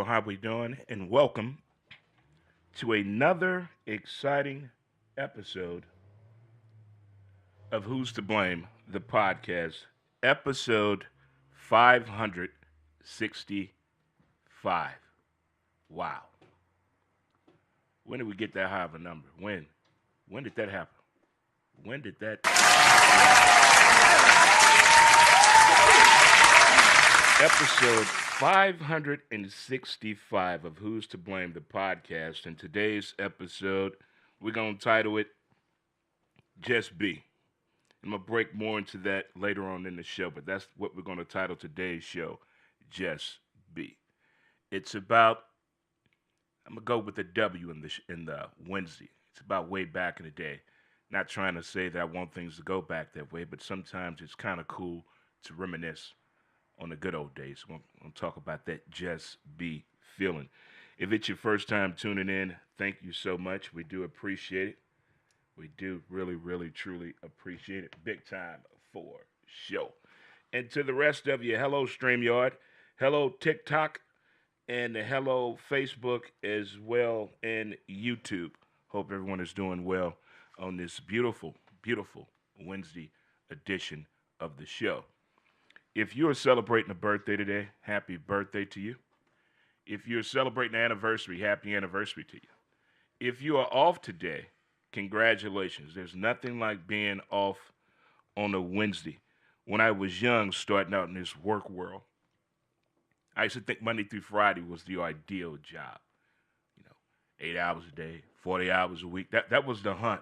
How we doing? And welcome to another exciting episode of Who's to Blame, the podcast, episode 565. Wow. When did we get that high of a number? When? When did that happen? When did that episode 565 of Who's to Blame, the podcast. In today's episode, we're going to title it Just Be. I'm going to break more into that later on in the show, but that's what we're going to title today's show, Just Be. It's about, I'm going to go with the W in the Wednesday. It's about way back in the day. Not trying to say that I want things to go back that way, but sometimes it's kind of cool to reminisce on the good old days. We're going to talk about that Just Be feeling. If it's your first time tuning in, thank you so much. We do appreciate it. We do really, really, truly appreciate it. Big time for show. And to the rest of you, hello StreamYard, hello TikTok, and hello Facebook as well, and YouTube. Hope everyone is doing well on this beautiful, beautiful Wednesday edition of the show. If you're celebrating a birthday today, happy birthday to you. If you're celebrating an anniversary, happy anniversary to you. If you are off today, congratulations. There's nothing like being off on a Wednesday. When I was young, starting out in this work world, I used to think Monday through Friday was the ideal job. You know, 8 hours a day, 40 hours a week. That was the hunt.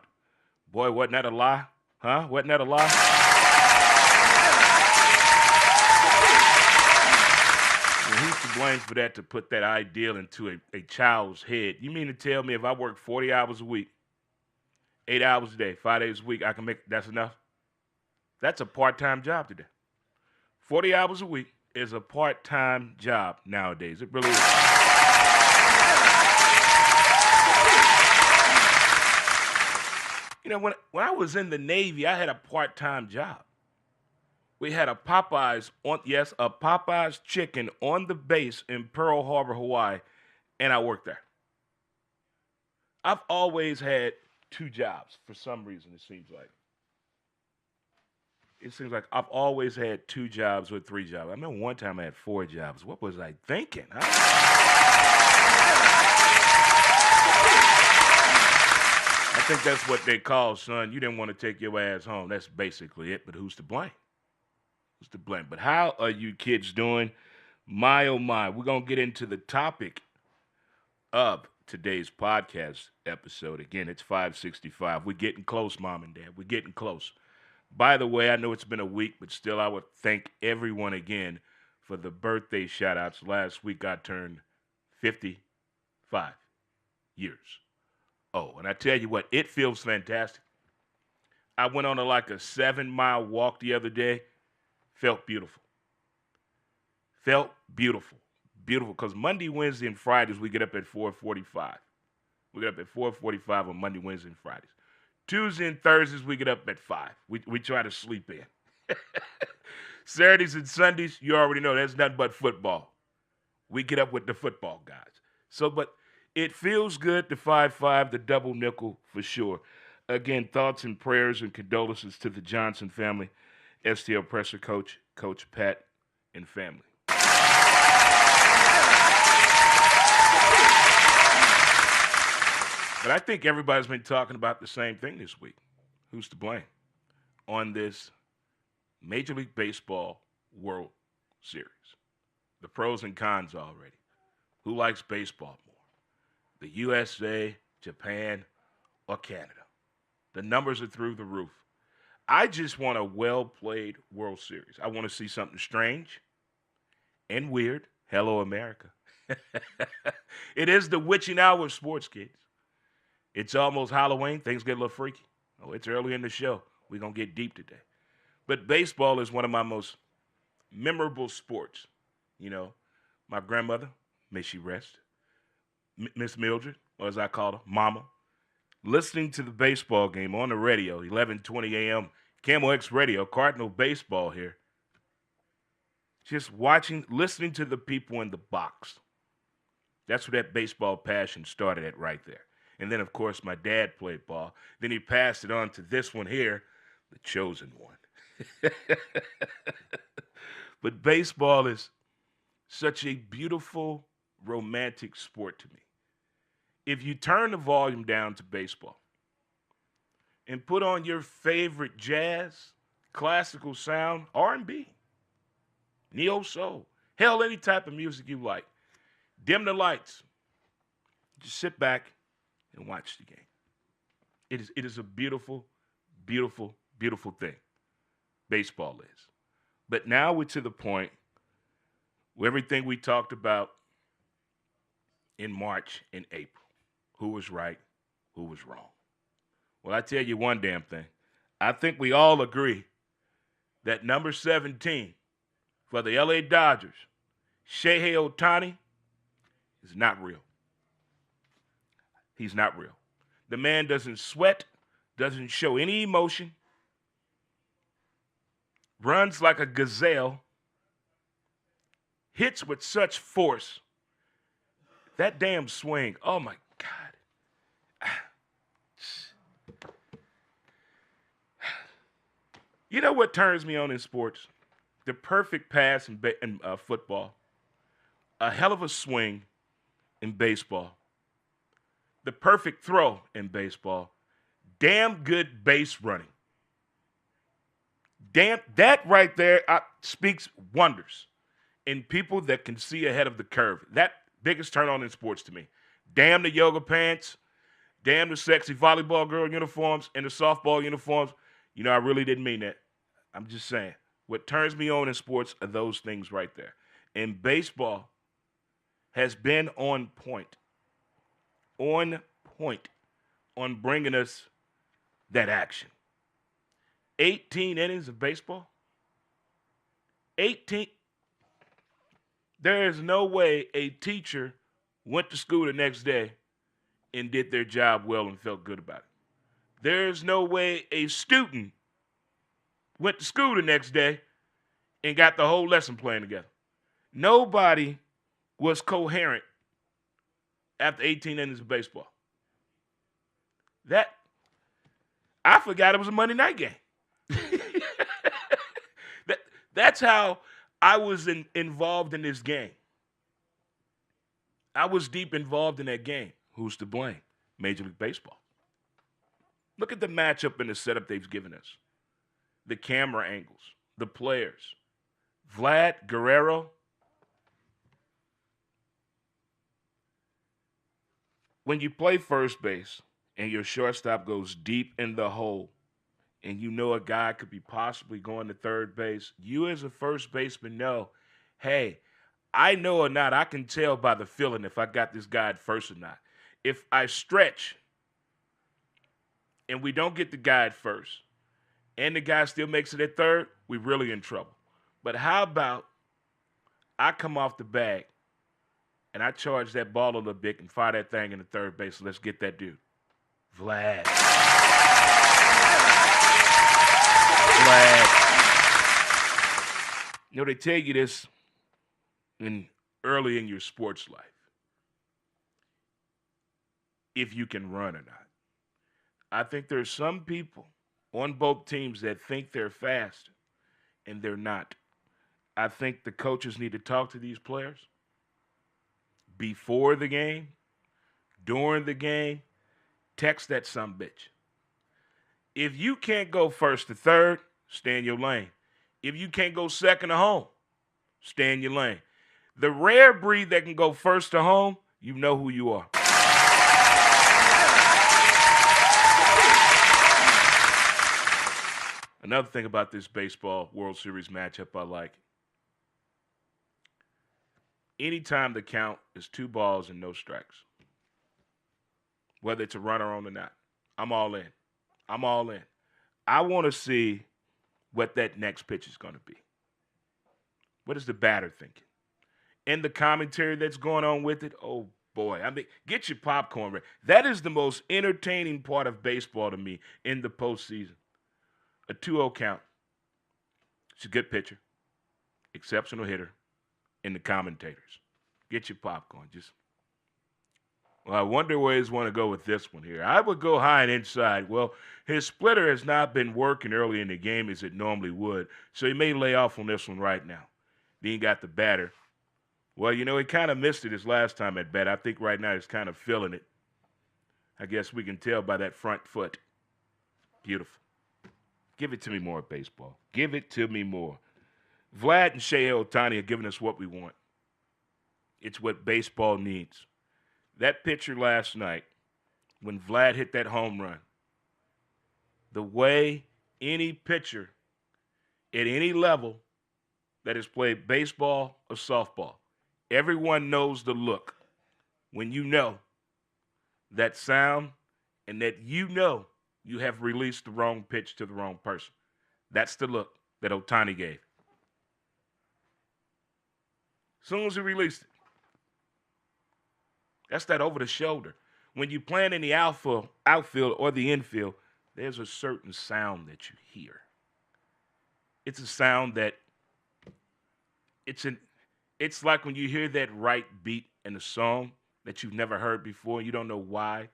Boy, wasn't that a lie? Huh? Wasn't that a lie? And who's to blame for that to put that ideal into a child's head? You mean to tell me if I work 40 hours a week, 8 hours a day, 5 days a week, I can make that's enough? That's a part-time job today. 40 hours a week is a part-time job nowadays. It really is. You know, when I was in the Navy, I had a part-time job. We had a Popeyes chicken on the base in Pearl Harbor, Hawaii, and I worked there. I've always had two jobs for some reason, it seems like. It seems like I've always had two jobs or three jobs. I remember one time I had four jobs. What was I thinking? I think that's what they call, son. You didn't want to take your ass home. That's basically it, but who's to blame? Who's to blame? But how are you kids doing? My oh my. We're going to get into the topic of today's podcast episode. Again, it's 565. We're getting close, Mom and Dad. We're getting close. By the way, I know it's been a week, but still, I would thank everyone again for the birthday shout outs. Last week, I turned 55 years. Oh, and I tell you what, it feels fantastic. I went on like a 7-mile walk the other day. Felt beautiful. Felt beautiful. Beautiful. Because Monday, Wednesday, and Fridays, we get up at 4:45. We get up at 4:45 on Monday, Wednesday, and Fridays. Tuesday and Thursdays, we get up at 5. We try to sleep in. Saturdays and Sundays, you already know that's nothing but football. We get up with the football guys. But it feels good to 5-5, the double nickel for sure. Again, thoughts and prayers and condolences to the Johnson family, STL Pressure Coach, Coach Pat, and family. But I think everybody's been talking about the same thing this week. Who's to blame on this Major League Baseball World Series? The pros and cons already. Who likes baseball more? The USA, Japan, or Canada? The numbers are through the roof. I just want a well-played World Series. I want to see something strange and weird. Hello, America. It is the witching hour of sports, kids. It's almost Halloween. Things get a little freaky. Oh, it's early in the show. We're going to get deep today. But baseball is one of my most memorable sports. You know, my grandmother, may she rest, Miss Mildred, or as I call her, Mama, listening to the baseball game on the radio, 11:20 a.m., Camel X Radio, Cardinal Baseball here. Just watching, listening to the people in the box. That's where that baseball passion started at right there. And then, of course, my dad played ball. Then he passed it on to this one here, the chosen one. But baseball is such a beautiful, romantic sport to me. If you turn the volume down to baseball and put on your favorite jazz, classical sound, R&B, neo soul, hell, any type of music you like, dim the lights, just sit back and watch the game. It is a beautiful, beautiful, beautiful thing. Baseball is. But now we're to the point where everything we talked about in March and April, who was right, who was wrong. Well, I tell you one damn thing. I think we all agree that number 17 for the LA Dodgers, Shohei Ohtani, is not real. He's not real. The man doesn't sweat, doesn't show any emotion, runs like a gazelle, hits with such force. That damn swing, oh my God. You know what turns me on in sports? The perfect pass in football, a hell of a swing in baseball, the perfect throw in baseball, damn good base running. Damn, that right there speaks wonders in people that can see ahead of the curve. That biggest turn on in sports to me. Damn the yoga pants, damn the sexy volleyball girl uniforms and the softball uniforms. You know, I really didn't mean that. I'm just saying. What turns me on in sports are those things right there. And baseball has been on point on bringing us that action. 18 innings of baseball. 18. There is no way a teacher went to school the next day and did their job well and felt good about it. There's no way a student went to school the next day and got the whole lesson plan together. Nobody was coherent after 18 innings of baseball. I forgot it was a Monday night game. That's how I was involved in this game. I was deep involved in that game. Who's to blame? Major League Baseball. Look at the matchup and the setup they've given us. The camera angles, the players. Vlad Guerrero. When you play first base and your shortstop goes deep in the hole and you know a guy could be possibly going to third base, you as a first baseman know, hey, I know or not, I can tell by the feeling if I got this guy at first or not. If I stretch and we don't get the guy at first and the guy still makes it at third, we're really in trouble. But how about I come off the bag and I charge that ball a little bit and fire that thing in the third base. Let's get that dude. Vlad. You know, they tell you this early in your sports life. If you can run or not. I think there's some people on both teams that think they're fast and they're not. I think the coaches need to talk to these players before the game, during the game. Text that sumbitch. If you can't go first to third, stay in your lane. If you can't go second to home, stay in your lane. The rare breed that can go first to home, you know who you are. Another thing about this baseball World Series matchup I like. Anytime the count is 2 balls and no strikes, whether it's a runner on or not, I'm all in. I'm all in. I want to see what that next pitch is going to be. What is the batter thinking? And the commentary that's going on with it, oh boy. I mean, get your popcorn ready. That is the most entertaining part of baseball to me in the postseason. A 2-0 count. It's a good pitcher, exceptional hitter, and the commentators. Get your popcorn. Just Well, I wonder where he's want to go with this one here. I would go high and inside. Well, his splitter has not been working early in the game as it normally would, so he may lay off on this one right now. Then he got the batter. Well, he kind of missed it his last time at bat. I think right now he's kind of feeling it. I guess we can tell by that front foot. Beautiful. Give it to me more, baseball. Give it to me more. Vlad and Shohei Ohtani are giving us what we want. It's what baseball needs. That pitcher last night, when Vlad hit that home run, the way any pitcher at any level that has played baseball or softball, everyone knows the look when you know that sound and that you have released the wrong pitch to the wrong person. That's the look that Ohtani gave. As soon as he released it. That's that over the shoulder. When you're playing in the outfield or the infield, there's a certain sound that you hear. It's a sound that it's like when you hear that right beat in a song that you've never heard before, and you don't know why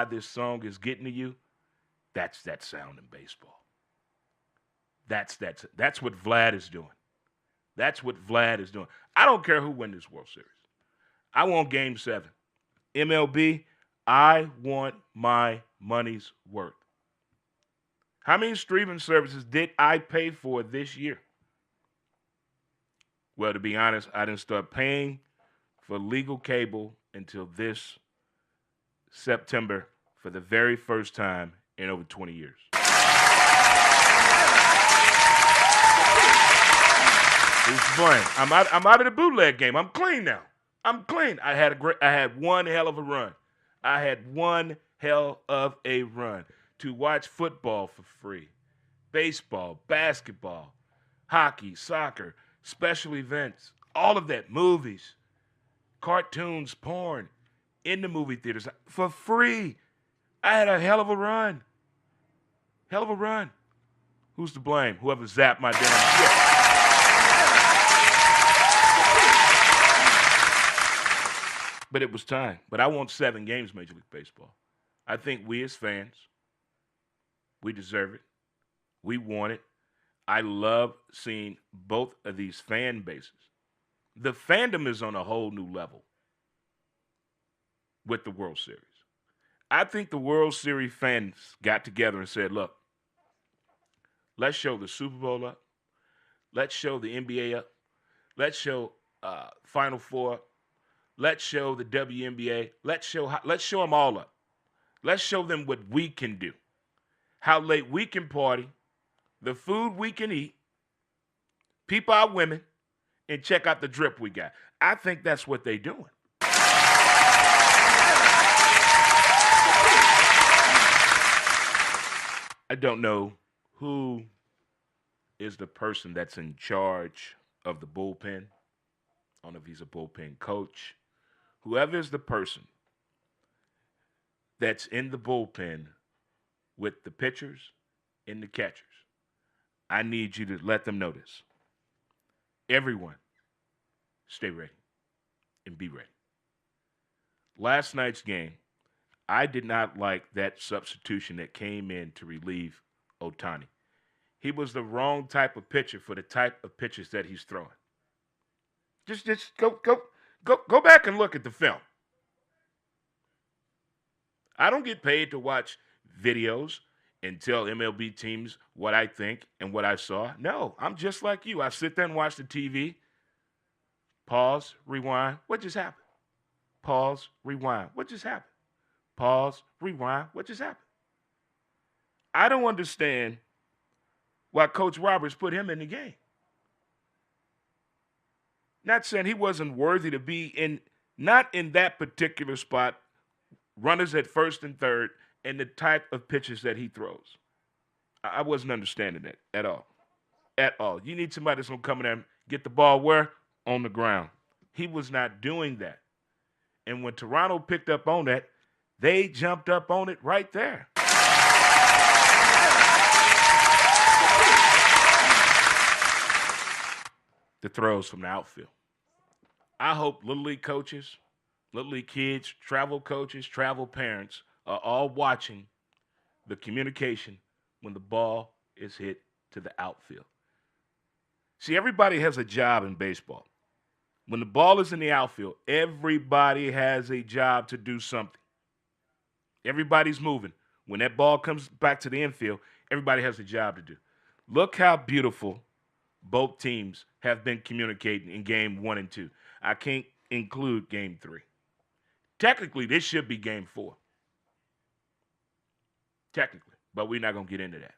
this song is getting to you. That's that sound in baseball. That's what Vlad is doing. That's what Vlad is doing. I don't care who wins this World Series. I want Game 7. MLB, I want my money's worth. How many streaming services did I pay for this year? Well, to be honest, I didn't start paying for legal cable until this September for the very first time in over 20 years. Who's to blame? I'm out of the bootleg game. I'm clean now. I'm clean. I had one hell of a run. I had one hell of a run to watch football for free, baseball, basketball, hockey, soccer, special events, all of that, movies, cartoons, porn, in the movie theaters for free. I had a hell of a run. Hell of a run. Who's to blame? Whoever zapped my damn shit. But it was time. But I want 7 games, Major League Baseball. I think we as fans, we deserve it. We want it. I love seeing both of these fan bases. The fandom is on a whole new level with the World Series. I think the World Series fans got together and said, look, let's show the Super Bowl up. Let's show the NBA up. Let's show Final Four. Let's show the WNBA. Let's show them all up. Let's show them what we can do. How late we can party, the food we can eat, peep our women, and check out the drip we got. I think that's what they're doing. I don't know who is the person that's in charge of the bullpen. I don't know if he's a bullpen coach. Whoever is the person that's in the bullpen with the pitchers and the catchers, I need you to let them know this. Everyone, stay ready and be ready. Last night's game, I did not like that substitution that came in to relieve Ohtani. He was the wrong type of pitcher for the type of pitches that he's throwing. Just go back and look at the film. I don't get paid to watch videos and tell MLB teams what I think and what I saw. No, I'm just like you. I sit there and watch the TV. Pause, rewind. What just happened? Pause, rewind. What just happened? Pause, rewind. What just happened? I don't understand why Coach Roberts put him in the game. Not saying he wasn't worthy to be not in that particular spot, runners at first and third, and the type of pitches that he throws. I wasn't understanding that at all. At all. You need somebody that's going to come in there and get the ball where? On the ground. He was not doing that. And when Toronto picked up on that, they jumped up on it right there. The throws from the outfield. I hope Little League coaches, Little League kids, travel coaches, travel parents are all watching the communication when the ball is hit to the outfield. See, everybody has a job in baseball. When the ball is in the outfield, everybody has a job to do something. Everybody's moving. When that ball comes back to the infield, everybody has a job to do. Look how beautiful both teams have been communicating in game 1 and 2. I can't include game 3. Technically, this should be game 4. Technically, but we're not going to get into that.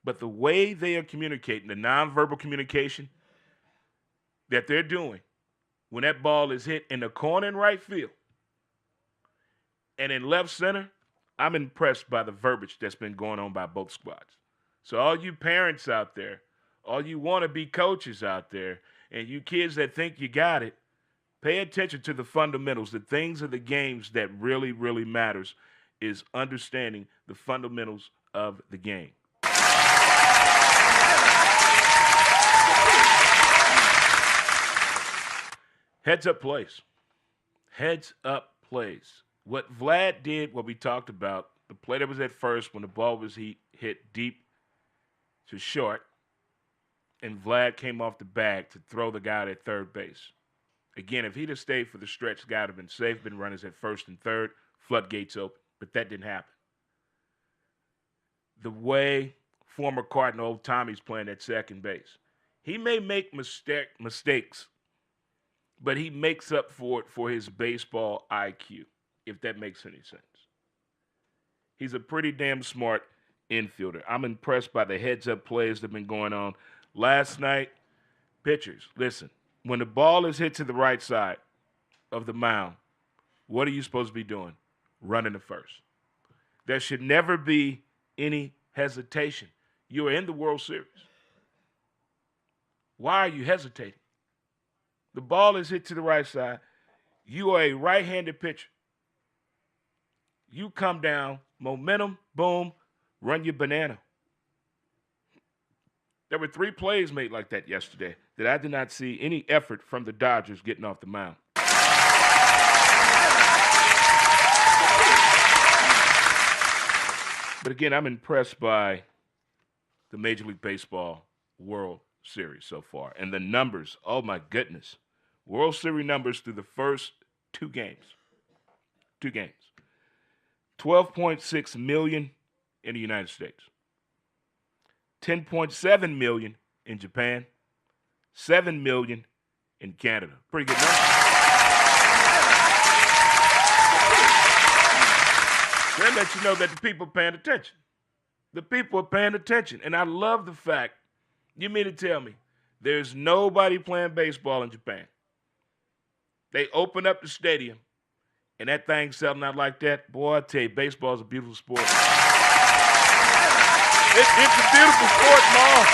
But the way they are communicating, the nonverbal communication that they're doing when that ball is hit in the corner in right field and in left center, I'm impressed by the verbiage that's been going on by both squads. So all you parents out there, all you wannabe coaches out there, and you kids that think you got it, pay attention to the fundamentals. The things of the games that really, really matters is understanding the fundamentals of the game. Heads up plays. Heads up plays. What Vlad did, what we talked about, the play that was at first when the ball was hit deep to short, and Vlad came off the bag to throw the guy at third base. Again, if he'd have stayed for the stretch, the guy would have been safe, been runners at first and third, floodgates open. But that didn't happen. The way former Cardinal Tommy's playing at second base, he may make mistakes, but he makes up for it for his baseball IQ, if that makes any sense. He's a pretty damn smart infielder. I'm impressed by the heads-up plays that have been going on. Last night, pitchers, listen, when the ball is hit to the right side of the mound, what are you supposed to be doing? Running to first. There should never be any hesitation. You are in the World Series. Why are you hesitating? The ball is hit to the right side. You are a right-handed pitcher. You come down, momentum, boom, run your banana. There were 3 plays made like that yesterday that I did not see any effort from the Dodgers getting off the mound. But again, I'm impressed by the Major League Baseball World Series so far. And the numbers, oh my goodness. World Series numbers through the first 2 games. 2 games. 12.6 million in the United States. 10.7 million in Japan. 7 million in Canada. Pretty good number. That lets you know that the people are paying attention. The people are paying attention. And I love the fact, you mean to tell me, there's nobody playing baseball in Japan. They open up the stadium, and that thing selling out like that, boy, I tell you, baseball is a beautiful sport. It's a beautiful sport, Ma.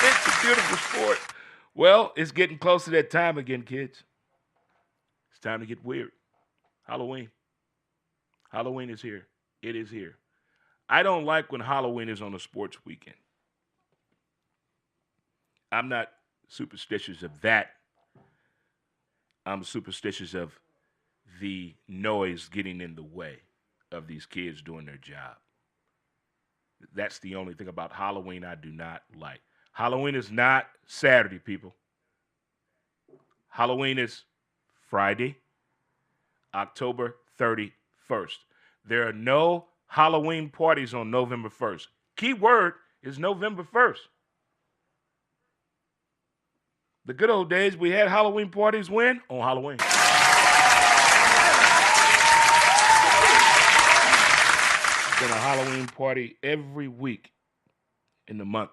It's a beautiful sport. Well, it's getting close to that time again, kids. It's time to get weird. Halloween. Halloween is here. It is here. I don't like when Halloween is on a sports weekend. I'm not superstitious of that. I'm superstitious of the noise getting in the way of these kids doing their job. That's the only thing about Halloween I do not like. Halloween is not Saturday, people. Halloween is Friday, October 31st. There are no Halloween parties on November 1st. Key word is November 1st. The good old days, we had Halloween parties when? On Halloween. Been a Halloween party every week in the month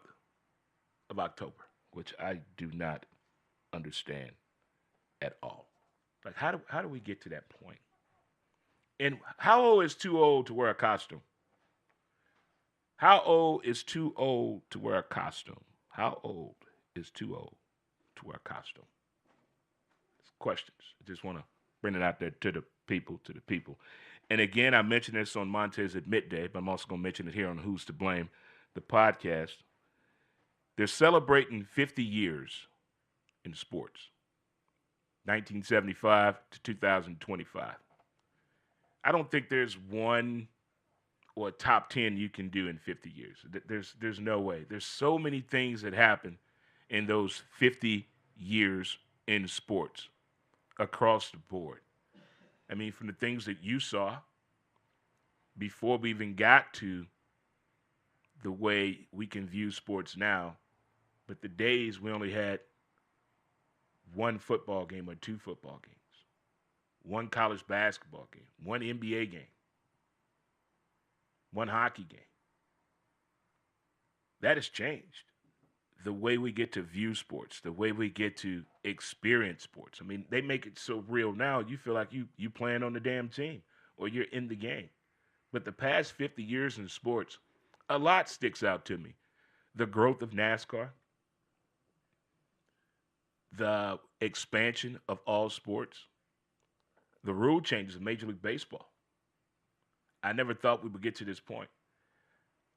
of October, which I do not understand at all. Like, how do we get to that point? And how old is too old to wear a costume? How old is too old to wear a costume? How old is too old to wear a costume? It's questions. I just want to bring it out there to the people, And again, I mentioned this on Montes at midday, but I'm also going to mention it here on Who's to Blame, the podcast. They're celebrating 50 years in sports. 1975 to 2025. I don't think there's one or a top 10 you can do in 50 years. There's no way. There's so many things that happen in those 50 years in sports across the board. I mean, from the things that you saw before we even got to the way we can view sports now, but the days we only had one football game or two football games, one college basketball game, one NBA game, one hockey game. That has changed. The way we get to view sports, the way we get to experience sports. I mean, they make it so real now, you feel like you playing on the damn team or you're in the game. But the past 50 years in sports, a lot sticks out to me. The growth of NASCAR, the expansion of all sports, the rule changes in Major League Baseball. I never thought we would get to this point.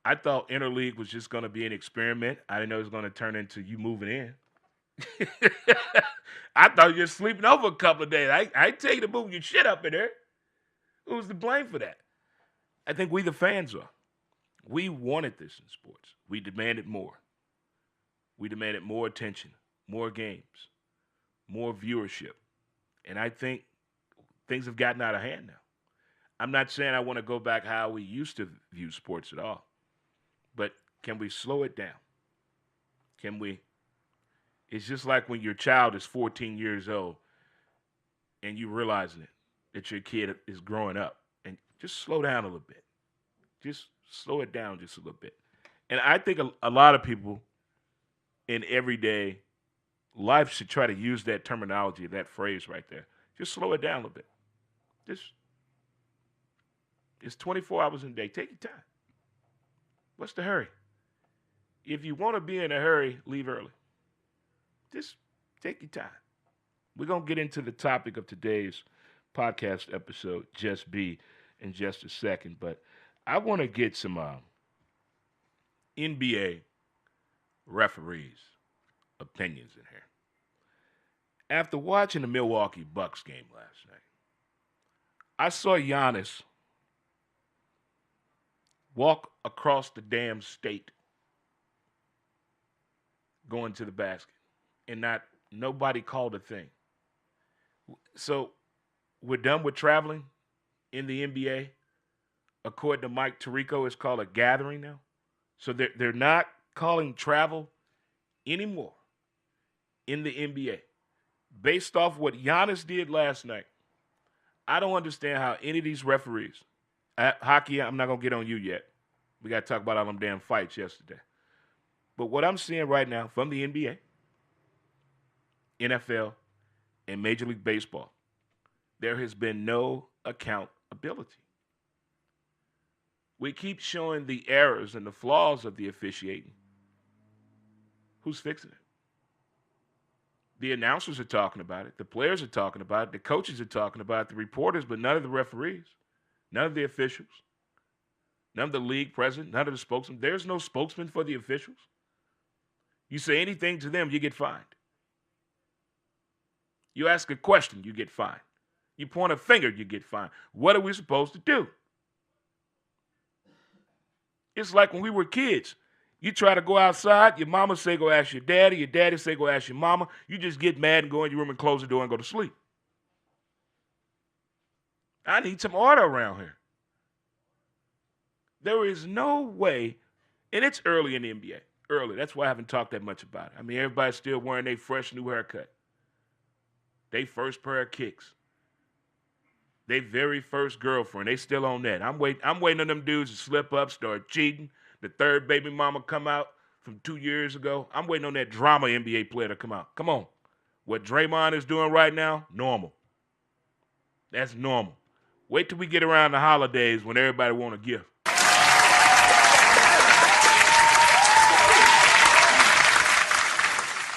I thought interleague was just going to be an experiment. I didn't know it was going to turn into you moving in. I thought you were sleeping over a couple of days. I tell you to move your shit up in there. Who's to blame for that? I think we the fans are. We wanted this in sports. We demanded more. We demanded more attention, more games, more viewership. And I think things have gotten out of hand now. I'm not saying I want to go back how we used to view sports at all. But can we slow it down? Can we? It's just like when your child is 14 years old and you realizing it, that your kid is growing up. And just slow down a little bit. Just slow it down just a little bit. And I think a lot of people in everyday life should try to use that terminology, that phrase right there. Just slow it down a little bit. It's 24 hours in a day. Take your time. What's the hurry? If you want to be in a hurry, leave early. Just take your time. We're going to get into the topic of today's podcast episode, Just Be, in just a second. But I want to get some NBA referees' opinions in here. After watching the Milwaukee Bucks game last night, I saw Giannis walk across the damn state going to the basket and nobody called a thing. So we're done with traveling in the NBA. According to Mike Tirico, it's called a gathering now. So they're not calling travel anymore in the NBA. Based off what Giannis did last night, I don't understand how any of these referees, hockey, I'm not going to get on you yet. We got to talk about all them damn fights yesterday. But what I'm seeing right now from the NBA, NFL, and Major League Baseball, there has been no accountability. We keep showing the errors and the flaws of the officiating. Who's fixing it? The announcers are talking about it. The players are talking about it. The coaches are talking about it. The reporters, but none of the referees. None of the officials. None of the league president. None of the spokesmen. There's no spokesman for the officials. You say anything to them, you get fined. You ask a question, you get fined. You point a finger, you get fined. What are we supposed to do? It's like when we were kids. You try to go outside, your mama say go ask your daddy say go ask your mama. You just get mad and go in your room and close the door and go to sleep. I need some order around here. There is no way, and it's early in the NBA. Early. That's why I haven't talked that much about it. I mean, everybody's still wearing their fresh new haircut. They first pair of kicks. They very first girlfriend. They still on that. I'm waiting on them dudes to slip up, start cheating. The third baby mama come out from 2 years ago. I'm waiting on that drama NBA player to come out. Come on. What Draymond is doing right now, normal. That's normal. Wait till we get around the holidays when everybody want a gift.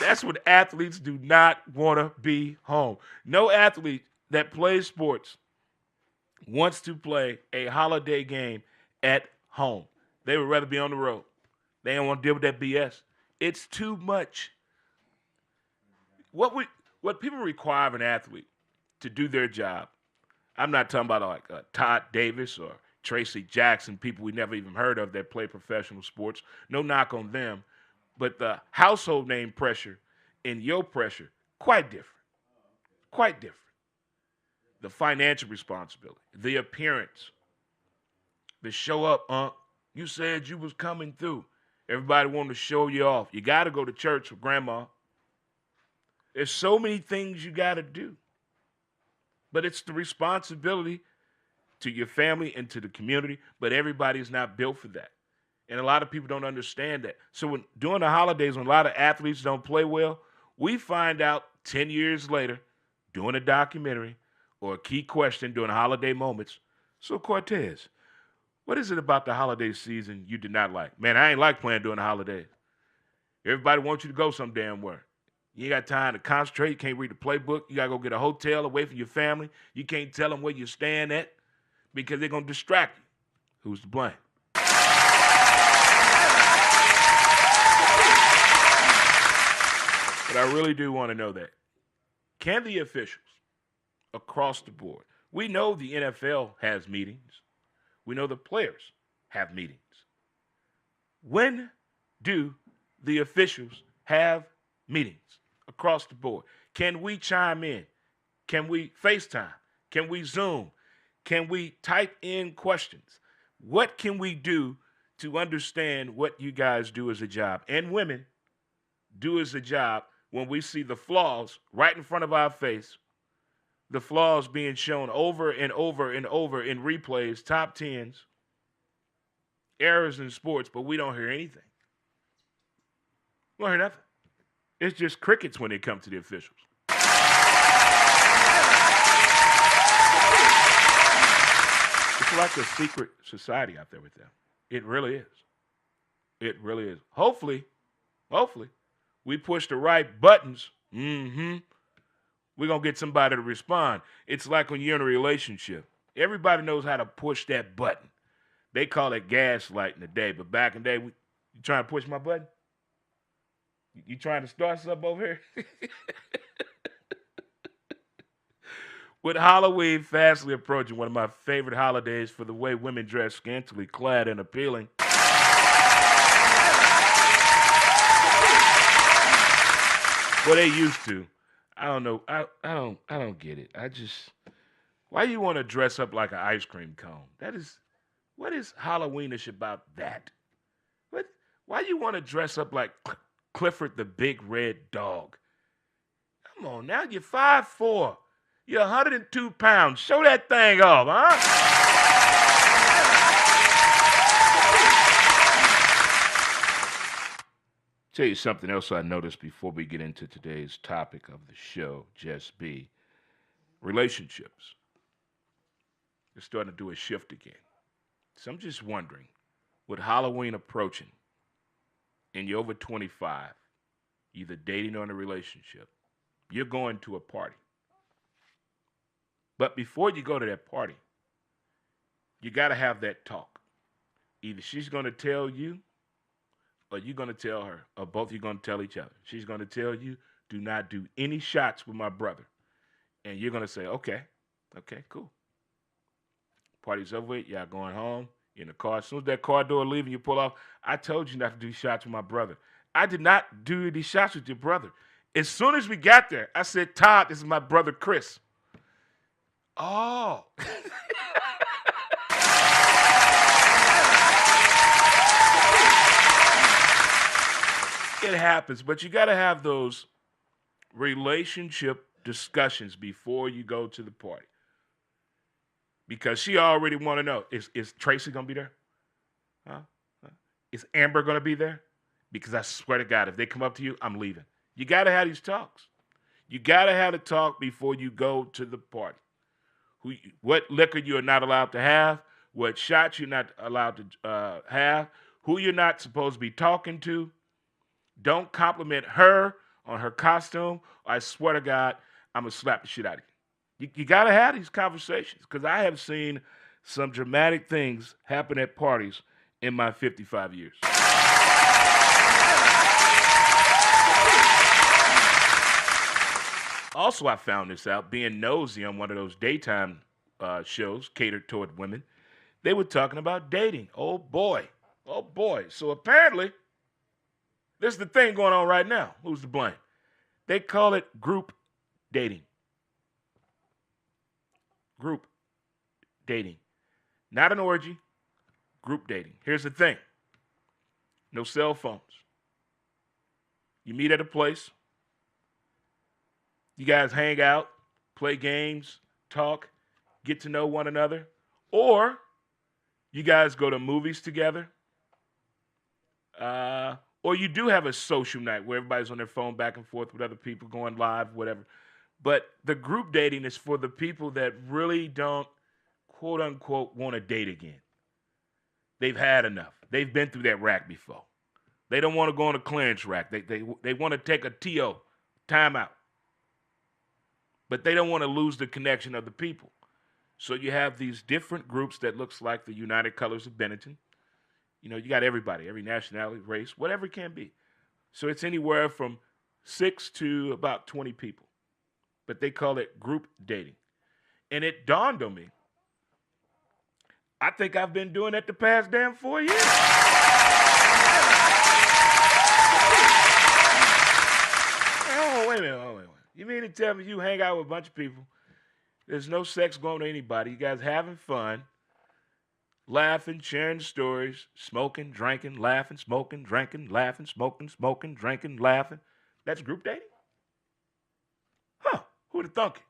That's when athletes do not want to be home. No athlete that plays sports wants to play a holiday game at home. They would rather be on the road. They don't want to deal with that BS. It's too much. what people require of an athlete to do their job. I'm not talking about like Todd Davis or Tracy Jackson, people we never even heard of that play professional sports. No knock on them. But the household name pressure and your pressure, quite different. Quite different. The financial responsibility, the appearance, the show up, you said you was coming through. Everybody wanted to show you off. You got to go to church with grandma. There's so many things you got to do. But it's the responsibility to your family and to the community, but everybody's not built for that. And a lot of people don't understand that. So during the holidays, when a lot of athletes don't play well, we find out 10 years later, doing a documentary or a key question during holiday moments. So Cortez, what is it about the holiday season you did not like? Man, I ain't like playing during the holidays. Everybody wants you to go some damn where. You ain't got time to concentrate. You can't read the playbook. You got to go get a hotel away from your family. You can't tell them where you're staying at because they're going to distract you. Who's to blame? But I really do want to know that. Can the officials across the board, we know the NFL has meetings. We know the players have meetings. When do the officials have meetings across the board? Can we chime in? Can we FaceTime? Can we Zoom? Can we type in questions? What can we do to understand what you guys do as a job and women do as a job when we see the flaws right in front of our face, the flaws being shown over and over and over in replays, top tens, errors in sports, but we don't hear anything. We don't hear nothing. It's just crickets when it comes to the officials. It's like a secret society out there with them. It really is. It really is. Hopefully, we push the right buttons. We're going to get somebody to respond. It's like when you're in a relationship. Everybody knows how to push that button. They call it gaslighting today, but back in the day, you trying to push my button? You trying to start something over here? With Halloween fastly approaching, one of my favorite holidays for the way women dress scantily clad and appealing. Well, they used to. I don't know. I don't get it. Why you want to dress up like an ice cream cone? What is Halloweenish about that? Why you want to dress up like Clifford the Big Red Dog? Come on now, you're 5'4". You're 102 pounds. Show that thing off, huh? Tell you something else I noticed before we get into today's topic of the show, Just Be. Relationships. They're starting to do a shift again. So I'm just wondering, with Halloween approaching, and you're over 25, either dating or in a relationship, you're going to a party. But before you go to that party, you got to have that talk. Either she's going to tell you or you're going to tell her, or both of you going to tell each other. She's going to tell you, do not do any shots with my brother. And you're going to say, okay, cool. Party's over with. Y'all going home. You're in the car. As soon as that car door leaving, you pull off. I told you not to do shots with my brother. I did not do these shots with your brother. As soon as we got there, I said, Todd, this is my brother Chris. Oh. It happens, but you got to have those relationship discussions before you go to the party. Because she already want to know, is Tracy going to be there? Huh? Is Amber going to be there? Because I swear to God, if they come up to you, I'm leaving. You got to have these talks. You got to have a talk before you go to the party. What liquor you're not allowed to have, what shots you're not allowed to have, who you're not supposed to be talking to. Don't compliment her on her costume. I swear to God, I'm going to slap the shit out of you. You got to have these conversations because I have seen some dramatic things happen at parties in my 55 years. Also, I found this out being nosy on one of those daytime shows catered toward women. They were talking about dating. Oh boy. Oh boy. So apparently, this is the thing going on right now. Who's to blame? They call it group dating. Group dating. Not an orgy, group dating. Here's the thing no cell phones. You meet at a place, you guys hang out, play games, talk, get to know one another, or you guys go to movies together, or you do have a social night where everybody's on their phone back and forth with other people, going live, whatever. But the group dating is for the people that really don't, quote unquote, want to date again. They've had enough. They've been through that rack before. They don't want to go on a clearance rack. They want to take a TO, timeout. But they don't want to lose the connection of the people. So you have these different groups that looks like the United Colors of Benetton. You know, you got everybody, every nationality, race, whatever it can be. So it's anywhere from 6 to about 20 people. But they call it group dating. And it dawned on me, I think I've been doing that the past damn 4 years. Oh, wait a minute. You mean to tell me you hang out with a bunch of people, there's no sex going to anybody, you guys having fun, laughing, sharing stories, smoking, drinking, laughing, smoking, drinking, laughing, smoking, drinking, laughing. That's group dating? Huh, who'd have thunk it?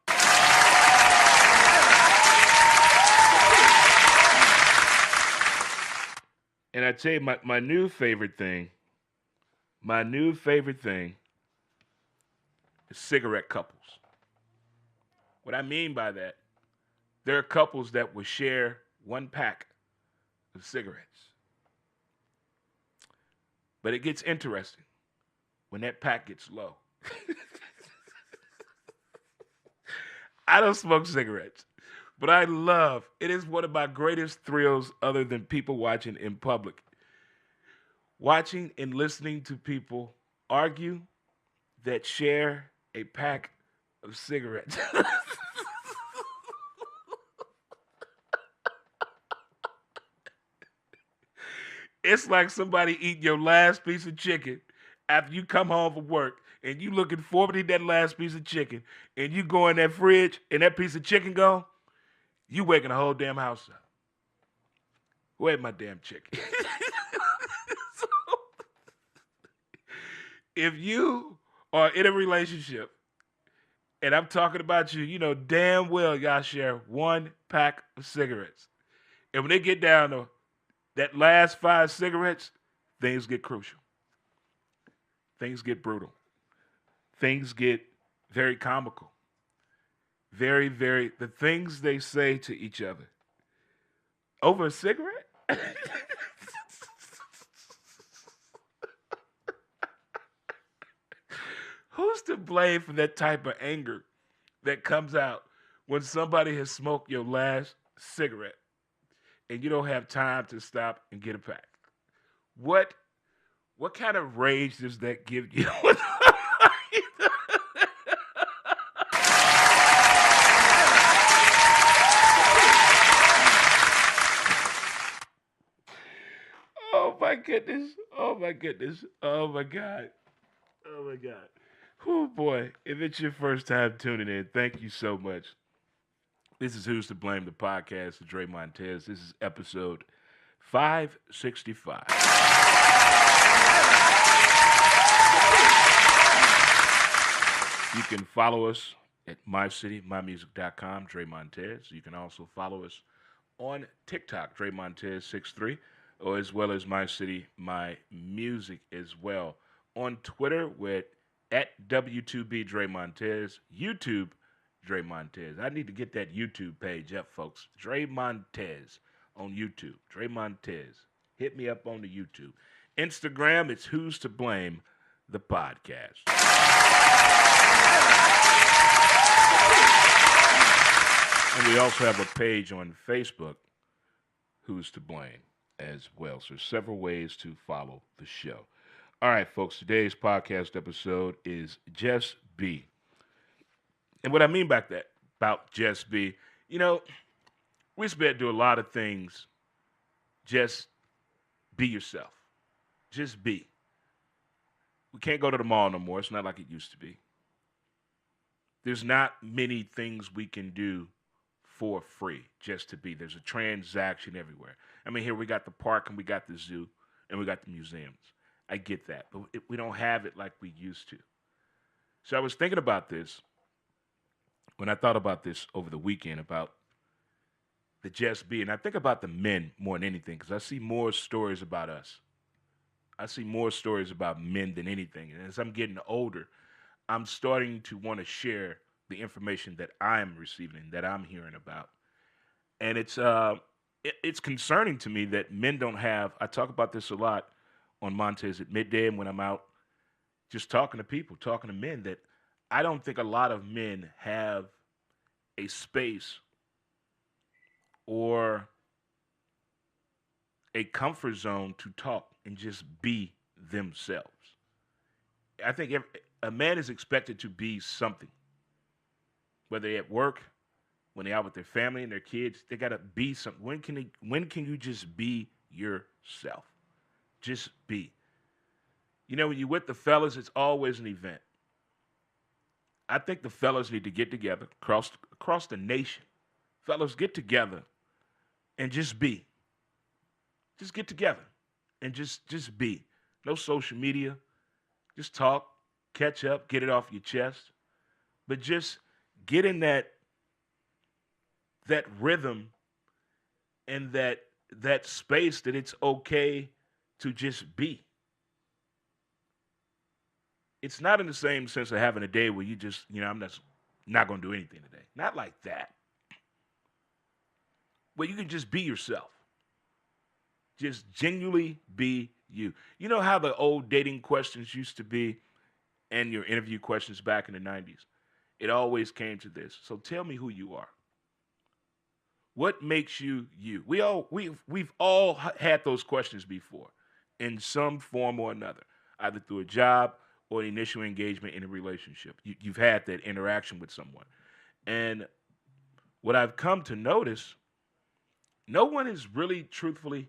And I tell you, my new favorite thing is cigarette couples. What I mean by that, there are couples that will share one pack of cigarettes. But it gets interesting when that pack gets low. I don't smoke cigarettes, but it is one of my greatest thrills other than people watching in public. Watching and listening to people argue that share a pack of cigarettes. It's like somebody eating your last piece of chicken after you come home from work and you looking forward to that last piece of chicken and you go in that fridge and that piece of chicken gone, you waking the whole damn house up. Where's my damn chicken? So, if you are in a relationship and I'm talking about you, you know damn well y'all share one pack of cigarettes. And when they get down to that last 5 cigarettes, things get crucial. Things get brutal. Things get very comical. Very, very, the things they say to each other. Over a cigarette? Who's to blame for that type of anger that comes out when somebody has smoked your last cigarette and you don't have time to stop and get a pack? What kind of rage does that give you? Oh my goodness. Oh my goodness. Oh my God. Oh my God. Oh boy. If it's your first time tuning in, thank you so much. This is Who's to Blame, the podcast with Dre Montes. This is episode 565. You can follow us at Mycitymymusic.com, Dre Montes. You can also follow us on TikTok, Dre Montes63, or as well as My City, My Music as well. On Twitter, with at W2B Dre Montes, YouTube, Dre Montes. I need to get that YouTube page up, folks. Dre Montes on YouTube. Dre Montes. Hit me up on the YouTube. Instagram, it's Who's to Blame, the podcast. And we also have a page on Facebook, Who's to Blame, as well. So there's several ways to follow the show. All right, folks, today's podcast episode is Just Be. And what I mean by that, about just be, you know, we used to be able to do a lot of things. Just be yourself. Just be. We can't go to the mall no more. It's not like it used to be. There's not many things we can do for free just to be. There's a transaction everywhere. I mean, here we got the park and we got the zoo and we got the museums. I get that, but we don't have it like we used to. So I was thinking about this when I thought about this over the weekend about the just be. And I think about the men more than anything because I see more stories about us. I see more stories about men than anything. And as I'm getting older, I'm starting to want to share the information that I'm receiving and that I'm hearing about. And it's concerning to me that men don't have. I talk about this a lot on Montes at midday and when I'm out just talking to people, talking to men. That I don't think a lot of men have a space or a comfort zone to talk and just be themselves. I think a man is expected to be something, whether they're at work, when they're out with their family and their kids, they gotta be something. When can you just be yourself? Just be. You know, when you're with the fellas, it's always an event. I think the fellas need to get together across the nation. Fellas, get together and just be. Just get together and just be. No social media. Just talk, catch up, get it off your chest. But just get in that rhythm and that space that it's okay to just be. It's not in the same sense of having a day where you just, I'm not going to do anything today. Not like that. But you can just be yourself. Just genuinely be you. You know how the old dating questions used to be and your interview questions back in the 90s? It always came to this. So tell me who you are. What makes you you? We've all had those questions before in some form or another, either through a job or an initial engagement in a relationship. You've had that interaction with someone. And what I've come to notice, no one has really truthfully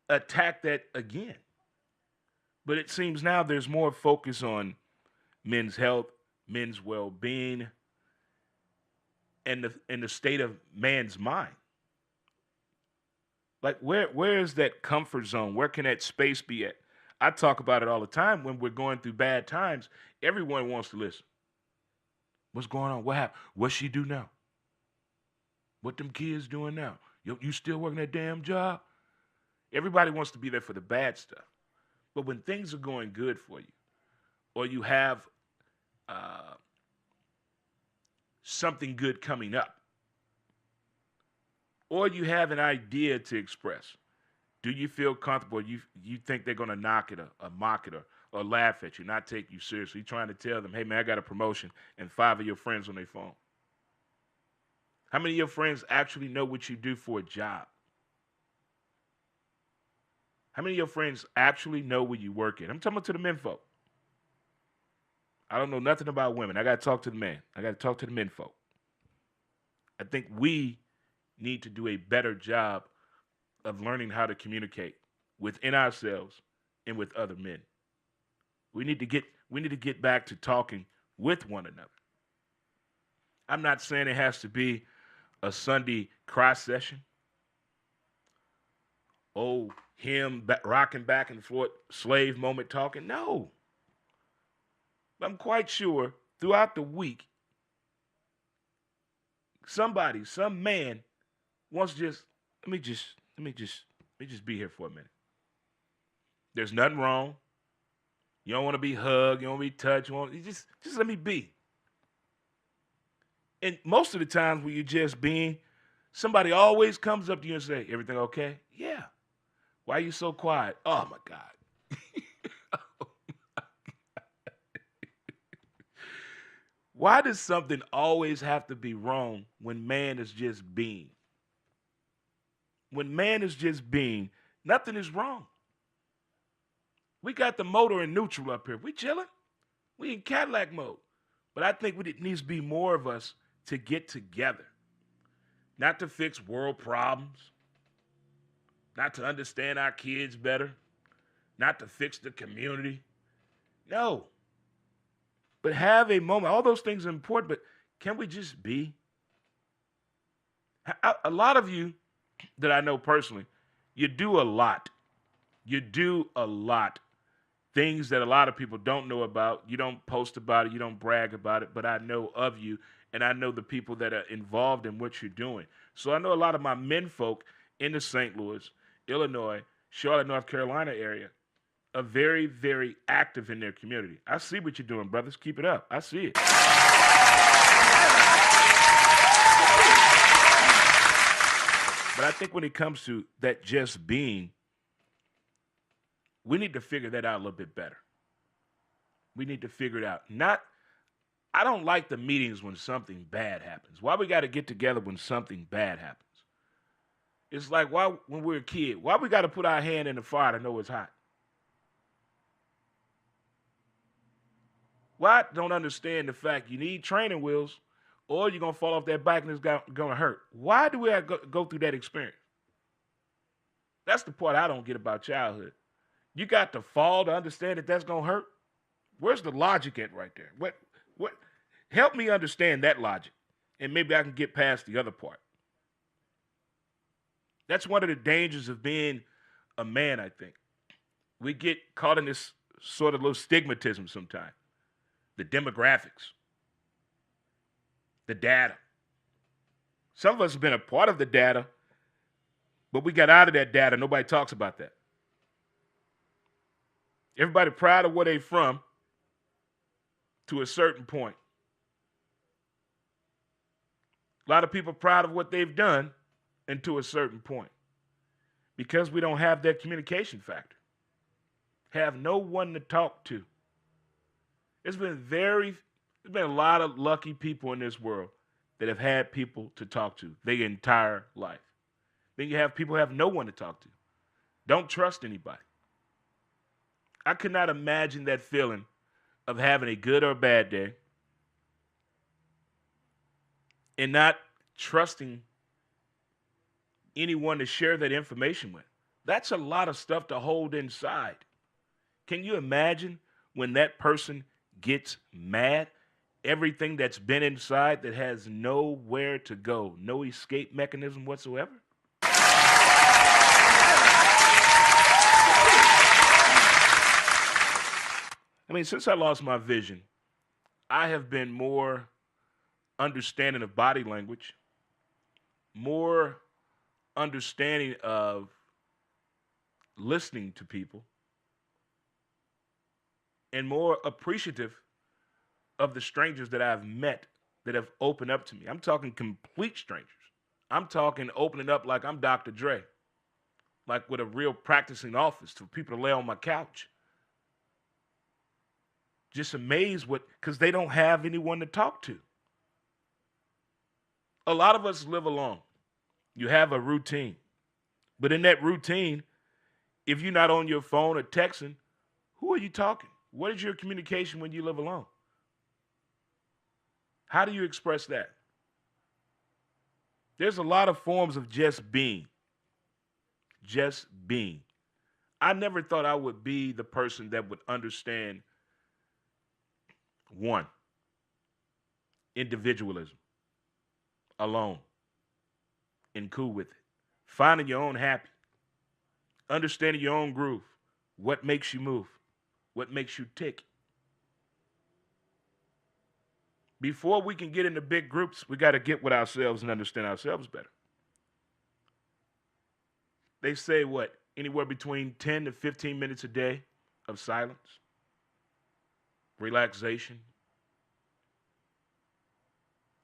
attacked that again. But it seems now there's more focus on men's health, men's well-being, and the state of man's mind. Like where is that comfort zone? Where can that space be at? I talk about it all the time when we're going through bad times. Everyone wants to listen. What's going on? What happened? What she do now? What them kids doing now? You still working that damn job? Everybody wants to be there for the bad stuff. But when things are going good for you, or you have something good coming up, or you have an idea to express, do you feel comfortable? You think they're going to knock it or mock it or laugh at you, not take you seriously, trying to tell them, hey, man, I got a promotion, and 5 of your friends on their phone? How many of your friends actually know what you do for a job? How many of your friends actually know where you work at? I'm talking to the men folk. I don't know nothing about women. I got to talk to the men. I got to talk to the men folk. I think we need to do a better job of learning how to communicate within ourselves and with other men. We need to get back to talking with one another. I'm not saying it has to be a Sunday cry session. Oh, him rocking back and forth, slave moment talking. No. I'm quite sure throughout the week, some man wants to let me just be here for a minute. There's nothing wrong. You don't want to be hugged, you don't want to be touched, you just let me be. And most of the times when you're just being, somebody always comes up to you and say, everything okay? Yeah. Why are you so quiet? Oh my God. Why does something always have to be wrong when man is just being? When man is just being, nothing is wrong. We got the motor in neutral up here. We chilling. We in Cadillac mode. But I think it needs to be more of us to get together, not to fix world problems, not to understand our kids better, not to fix the community. No. But have a moment. All those things are important, but can we just be? A lot of you that I know personally, you do a lot. You do a lot. Things that a lot of people don't know about. You don't post about it. You don't brag about it. But I know of you, and I know the people that are involved in what you're doing. So I know a lot of my men folk in the St. Louis, Illinois, Charlotte, North Carolina area are very, very active in their community. I see what you're doing, brothers. Keep it up. I see it. But I think when it comes to that just being, we need to figure that out a little bit better. We need to figure it out. I don't like the meetings when something bad happens. Why we got to get together when something bad happens? It's like, why, when we're a kid, why we got to put our hand in the fire to know it's hot? Why don't understand the fact you need training wheels or you're going to fall off that bike and it's going to hurt? Why do we have to go through that experience? That's the part I don't get about childhood. You got to fall to understand that that's going to hurt? Where's the logic at right there? What? Help me understand that logic, and maybe I can get past the other part. That's one of the dangers of being a man, I think. We get caught in this sort of little stigmatism sometimes. The demographics, the data. Some of us have been a part of the data, but we got out of that data. Nobody talks about that. Everybody proud of where they from to a certain point. A lot of people proud of what they've done and to a certain point. Because we don't have that communication factor. Have no one to talk to. There's been a lot of lucky people in this world that have had people to talk to their entire life. Then you have people who have no one to talk to. Don't trust anybody. I could not imagine that feeling of having a good or bad day and not trusting anyone to share that information with. That's a lot of stuff to hold inside. Can you imagine when that person gets mad? Everything that's been inside that has nowhere to go, no escape mechanism whatsoever? I mean, since I lost my vision, I have been more understanding of body language, more understanding of listening to people, and more appreciative of the strangers that I've met that have opened up to me. I'm talking complete strangers. I'm talking opening up like I'm Dr. Dre, like with a real practicing office for people to lay on my couch. Just amazed because they don't have anyone to talk to. A lot of us live alone. You have a routine. But in that routine, if you're not on your phone or texting, who are you talking? What is your communication when you live alone? How do you express that? There's a lot of forms of just being. Just being. I never thought I would be the person that would understand one, individualism, alone, and cool with it. Finding your own happy. Understanding your own groove. What makes you move? What makes you tick? Before we can get into big groups, we got to get with ourselves and understand ourselves better. They say what? Anywhere between 10 to 15 minutes a day of silence, relaxation,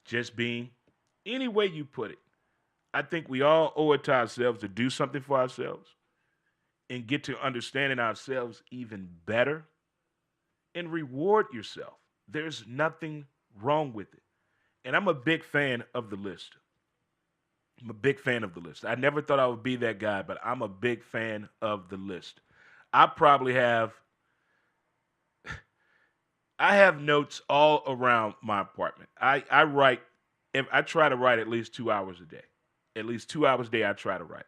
just being. Any way you put it, I think we all owe it to ourselves to do something for ourselves and get to understanding ourselves even better and reward yourself. There's nothing wrong with it. And I'm a big fan of the list. I'm a big fan of the list. I never thought I would be that guy, but I'm a big fan of the list. I probably have I have notes all around my apartment. I write. If I try to write at least 2 hours a day. At least 2 hours a day, I try to write.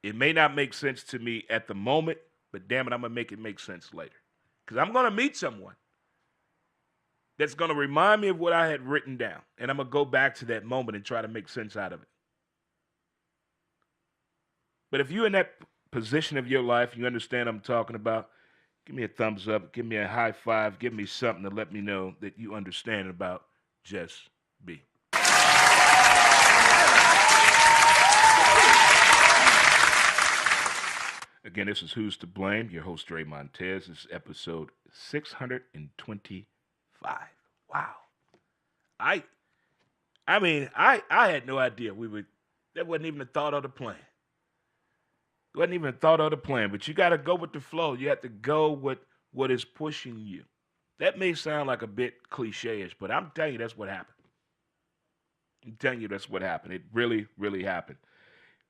It may not make sense to me at the moment, but damn it, I'm gonna make it make sense later. Because I'm gonna meet someone that's gonna remind me of what I had written down, and I'm gonna go back to that moment and try to make sense out of it. But if you're in that position of your life, you understand what I'm talking about. Give me a thumbs up, give me a high five, give me something to let me know that you understand about Just Be. Again, this is Who's to Blame. Your host, Dre Montes. This is episode 625. Wow. I I had no idea we would, that wasn't even a thought of the plan. It wasn't even a thought of the plan, but you got to go with the flow. You have to go with what is pushing you. That may sound like a bit cliche-ish, but I'm telling you that's what happened. I'm telling you that's what happened. It really, really happened.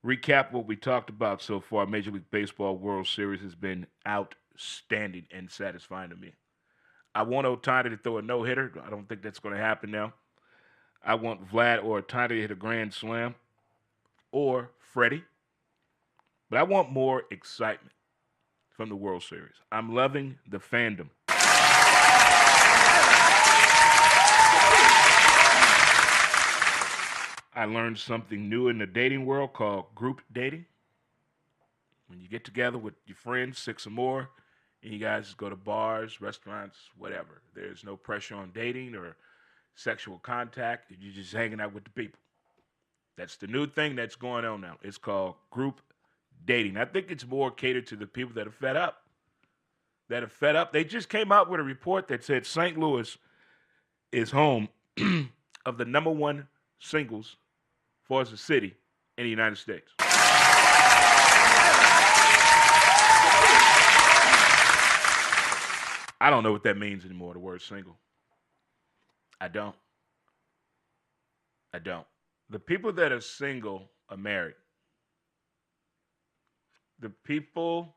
Recap what we talked about so far. Major League Baseball World Series has been outstanding and satisfying to me. I want Ohtani to throw a no-hitter. I don't think that's going to happen now. I want Vlad or Ohtani to hit a grand slam or Freddie. But I want more excitement from the World Series. I'm loving the fandom. I learned something new in the dating world called group dating. When you get together with your friends, 6 or more, and you guys go to bars, restaurants, whatever. There's no pressure on dating or sexual contact. You're just hanging out with the people. That's the new thing that's going on now. It's called group dating. I think it's more catered to the people that are fed up. They just came out with a report that said St. Louis is home of the number one singles for as a city in the United States. I don't know what that means anymore, the word single. I don't. The people that are single are married. The people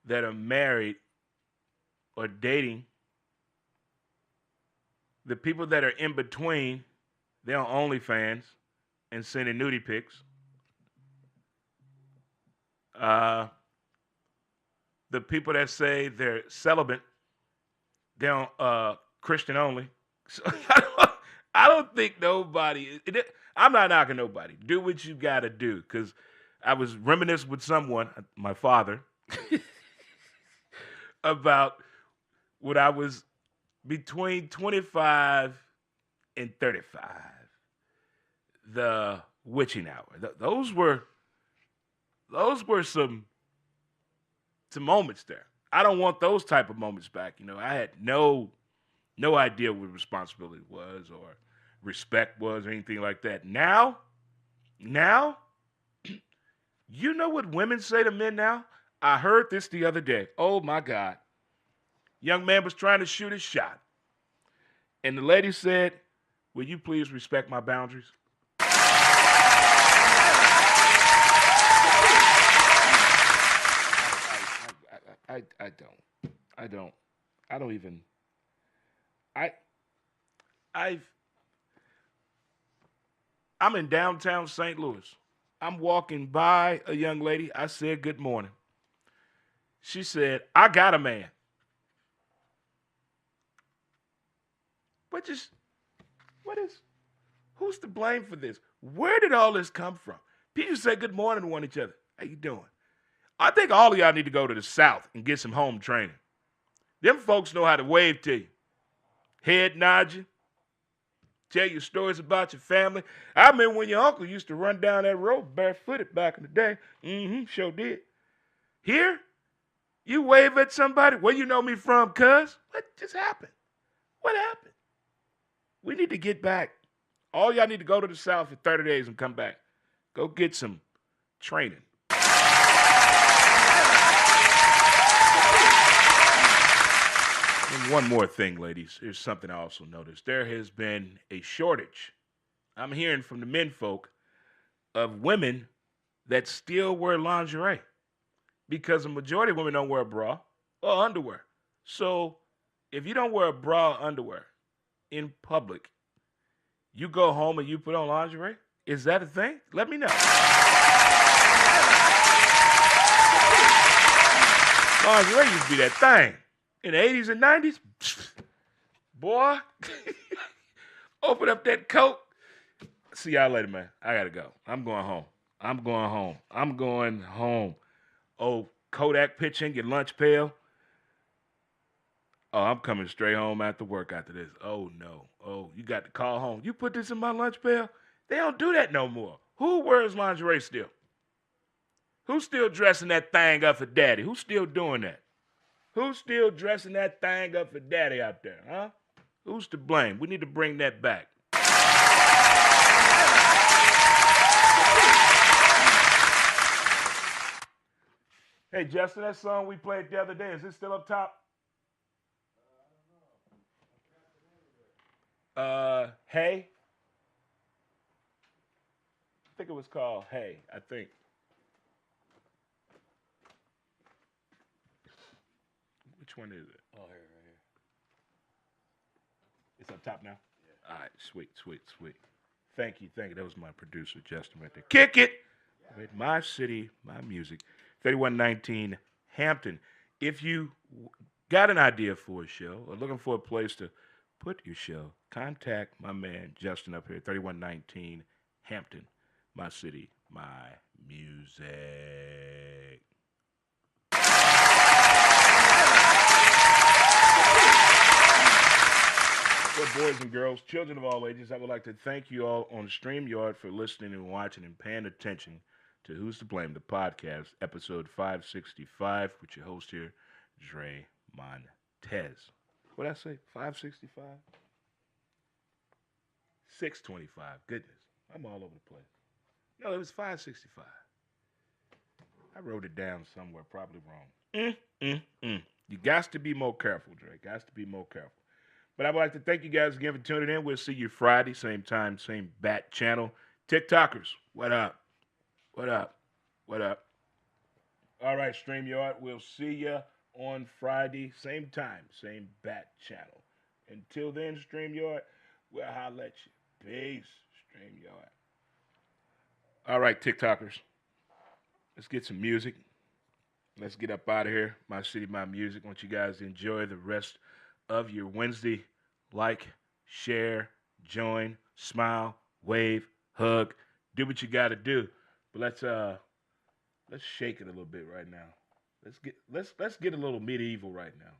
that are married or dating, the people that are in between, they're on OnlyFans and sending nudie pics. The people that say they're celibate, they're on Christian only. So I don't think nobody. I'm not knocking nobody. Do what you got to do. Because I was reminiscing with someone, my father, about when I was between 25 and 35. The witching hour. Those were some moments there. I don't want those type of moments back. You know, I had no idea what responsibility was or respect was or anything like that. Now, you know what women say to men now? I heard this the other day. Oh my God. Young man was trying to shoot his shot. And the lady said, will you please respect my boundaries? I don't even. I'm in downtown St. Louis. I'm walking by a young lady. I said, good morning. She said, I got a man. Who's to blame for this? Where did all this come from? People say good morning to one each other. How you doing? I think all of y'all need to go to the South and get some home training. Them folks know how to wave to you. Head nod you. Tell you stories about your family. I remember when your uncle used to run down that road barefooted back in the day. Sure did. Here, you wave at somebody. Where you know me from, cuz? What just happened? What happened? We need to get back. All y'all need to go to the South for 30 days and come back. Go get some training. And one more thing, ladies. Here's something I also noticed. There has been a shortage. I'm hearing from the men folk of women that still wear lingerie because the majority of women don't wear a bra or underwear. So If you don't wear a bra or underwear in public, you go home and you put on lingerie? Is that a thing? Let me know. Lingerie used to be that thing. In the 80s and 90s, boy, open up that coat. See y'all later, man. I gotta go. I'm going home. I'm going home. I'm going home. Oh, Kodak pitching, your lunch pail. Oh, I'm coming straight home after work after this. Oh, no. Oh, you got to call home. You put this in my lunch pail? They don't do that no more. Who wears lingerie still? Who's still dressing that thing up for daddy? Who's still doing that? Who's still dressing that thing up for daddy out there, huh? Who's to blame? We need to bring that back. Hey, Justin, that song we played the other day, is it still up top? Hey? I think it was called Hey, I think. Which one is it? Oh, here, right here. It's up top now? Yeah. All right, sweet. Thank you. That was my producer, Justin, right there. Kick it! With My City, My Music. 3119 Hampton. If you got an idea for a show or looking for a place to put your show, contact my man, Justin, up here, 3119 Hampton. My City, My Music. Well, boys and girls, children of all ages, I would like to thank you all on StreamYard for listening and watching and paying attention to Who's to Blame, the podcast, episode 565, with your host here, Dre Montes. What did I say? 565? 625. Goodness, I'm all over the place. No, it was 565. I wrote it down somewhere, probably wrong. You got to be more careful, Dre. Got to be more careful. But I would like to thank you guys again for tuning in. We'll see you Friday, same time, same bat channel. TikTokers, what up? What up? What up? All right, StreamYard, we'll see you on Friday, same time, same bat channel. Until then, StreamYard, we'll holler at you. Peace, StreamYard. All right, TikTokers, let's get some music. Let's get up out of here. My City, My Music. I want you guys to enjoy the rest of your Wednesday. Like, share, join, smile, wave, hug. Do what you got to do. But let's shake it a little bit right now. Let's get a little medieval right now.